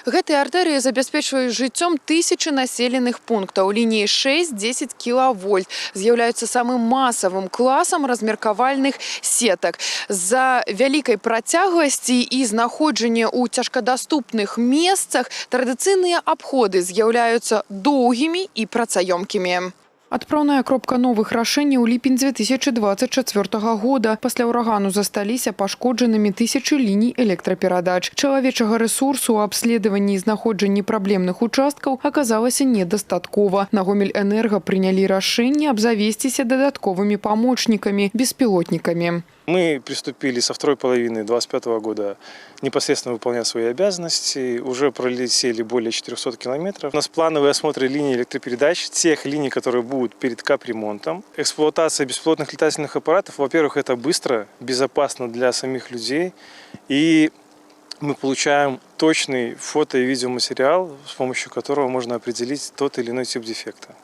Гэтыя артэрыі забяспечваюць жыццём тысячы населеных пунктаў. Лініі 6-10 кВт з'яўляюцца самым масавым класам размеркавальных сетак. З-за вялікай працягласці і знаходжання ў цяжкадаступных месцах традыцыйныя абходы з'яўляюцца доўгімі і працаёмкімі. Адпраўная кропка новых рашэнняў у ліпень 2024 года. Пасля ўрагану засталіся пашкоджанымі тысячы ліній электраперадач. Чалавечага рэсурсу ў абследаванні і знаходжанні праблемных участкаў аказалася недастаткова. На Гомельэнерга прынялі рашэнне абзавесціся дадатковымі памочнікамі, беспилотниками. Мы приступили со второй половины 2025 года непосредственно выполнять свои обязанности. Уже пролетели более 400 километров. У нас плановый осмотр линий электропередач, тех линий, которые будут перед капремонтом. Эксплуатация беспилотных летательных аппаратов, во-первых, это быстро, безопасно для самих людей. И мы получаем точный фото- и видеоматериал, с помощью которого можно определить тот или иной тип дефекта.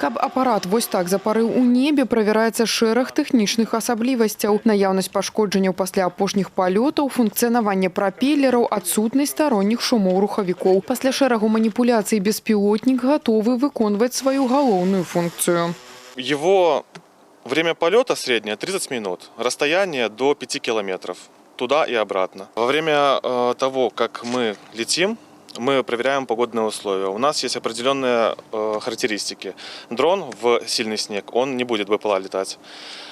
Каб апарат вось так запарыў у небе, правяраецца шэраг тэхнічных асаблівасцяў. Наяўнасць пашкоджанняў пасля апошніх палётаў, функцыянаванне прапелераў, адсутнасць старонніх шумоў рухавікоў. Пасля шэрагу маніпуляцый беспилотник готовы выконваць свою галоўную функцию. Его время полета среднее 30 минут, расстояние до 5 километров, туда и обратно. Во время того, как мы летим, мы проверяем погодные условия. У нас есть определенные характеристики. Дрон в сильный снег, он не будет БПЛА летать.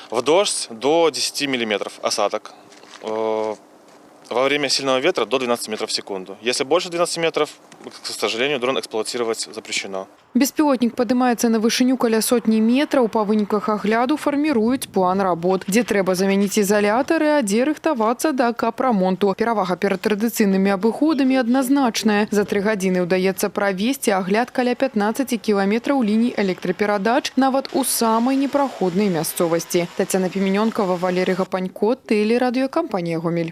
В дождь до 10 миллиметров осадок. Во время сильного ветра до 12 метров в секунду. Если больше 12 метров, к сожалению, дрон эксплуатировать запрещено. Беспилотник падымаецца на вышыню каля сотні метраў. Па выніках агляду фарміруюць план работ, дзе трэба замяніць ізалятары, а дзе рыхтавацца да капрамонту. Перавага перад традыцыйнымі абыходамі адназначная. За 3 гадзіны ўдаецца правесці агляд каля 15 кіламетраў ліній электраперадач нават у самай непраходнай мясцовасці. Тацяна Піменёнкова, Валерий Гапанько, тэлерадыёкампанія Гомель.